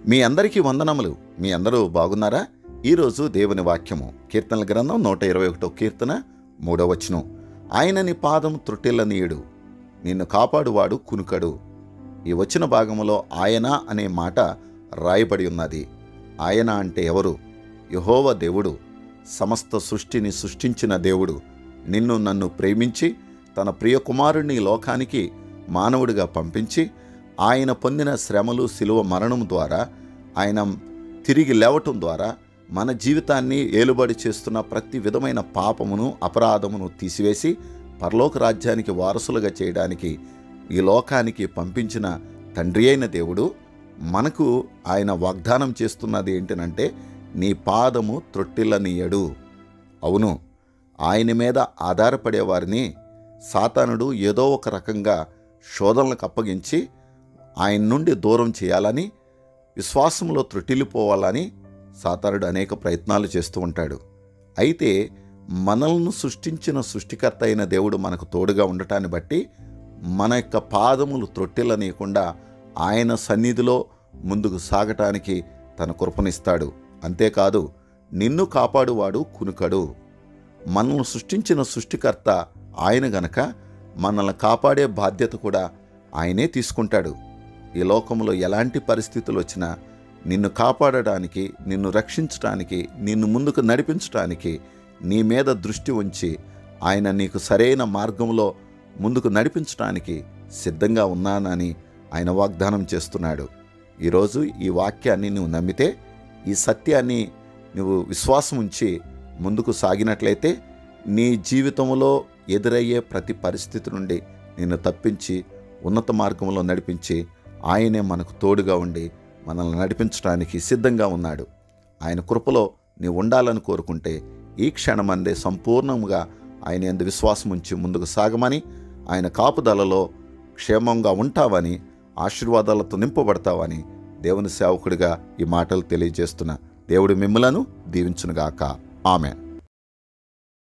మీ అందరికీ వందనములు. మీ అందరూ బాగున్నారా? ఈరోజు దేవుని వాక్యము కీర్తనల గ్రంథం 121 కీర్తన 3వ వచనం. ఆయన నీ పాదం త్రొట్టెల్లనీయుడు, నిన్ను కాపాడువాడు కునుకడు. ఈ వచ్చిన భాగములో ఆయన అనే మాట రాయబడి ఉన్నది. ఆయన అంటే ఎవరు? యెహోవా దేవుడు, సమస్త సృష్టిని సృష్టించిన దేవుడు. నిన్ను నన్ను ప్రేమించి తన ప్రియకుమారుణ్ణి లోకానికి మానవుడిగా పంపించి ఆయన పొందిన శ్రమలు, శిలువ మరణం ద్వారా, ఆయన తిరిగి లేవటం ద్వారా మన జీవితాన్ని ఏలుబడి చేస్తున్న ప్రతి విధమైన పాపమును, అపరాధమును తీసివేసి పరలోక రాజ్యానికి వారసులుగా చేయడానికి ఈ లోకానికి పంపించిన తండ్రి అయిన దేవుడు మనకు ఆయన వాగ్దానం చేస్తున్నది ఏంటనంటే, నీ పాదము త్రొట్టెల్లనీయడు. అవును, ఆయన మీద ఆధారపడే వారిని సాతానుడు ఏదో ఒక రకంగా శోధనలకు అప్పగించి ఆయన నుండి దూరం చేయాలని, విశ్వాసంలో త్రొట్టిల్లిపోవాలని సాతానుడు అనేక ప్రయత్నాలు చేస్తూ ఉంటాడు. అయితే మనల్ని సృష్టించిన సృష్టికర్త అయిన దేవుడు మనకు తోడుగా ఉండటాన్ని బట్టి మన యొక్క పాదములు త్రొట్టెల్లనీయకుండా ఆయన సన్నిధిలో ముందుకు సాగటానికి తన కృపనిస్తాడు. అంతేకాదు, నిన్ను కాపాడువాడు కునుకడు. మనల్ని సృష్టించిన సృష్టికర్త ఆయన గనక మనల్ని కాపాడే బాధ్యత కూడా ఆయనే తీసుకుంటాడు. ఈ లోకంలో ఎలాంటి పరిస్థితులు వచ్చినా నిన్ను కాపాడడానికి, నిన్ను రక్షించడానికి, నిన్ను ముందుకు నడిపించడానికి నీ మీద దృష్టి ఉంచి ఆయన నీకు సరైన మార్గంలో ముందుకు నడిపించడానికి సిద్ధంగా ఉన్నానని ఆయన వాగ్దానం చేస్తున్నాడు. ఈరోజు ఈ వాక్యాన్ని నువ్వు నమ్మితే, ఈ సత్యాన్ని నువ్వు విశ్వాసం ఉంచి ముందుకు సాగినట్లయితే నీ జీవితంలో ఎదురయ్యే ప్రతి పరిస్థితి నుండి నిన్ను తప్పించి ఉన్నత మార్గంలో నడిపించి ఆయనే మనకు తోడుగా ఉండి మనల్ని నడిపించడానికి సిద్ధంగా ఉన్నాడు. ఆయన కృపలో నీవు ఉండాలని కోరుకుంటే ఈ క్షణమందే సంపూర్ణంగా ఆయన యందు విశ్వాసం ఉంచి ముందుకు సాగమని, ఆయన కాపుదలలో క్షేమంగా ఉంటావని, ఆశీర్వాదాలతో నింపబడతావని దేవుని సేవకుడిగా ఈ మాటలు తెలియజేస్తున్నా. దేవుడు మిమ్ములను దీవించునుగాక. ఆమెన్.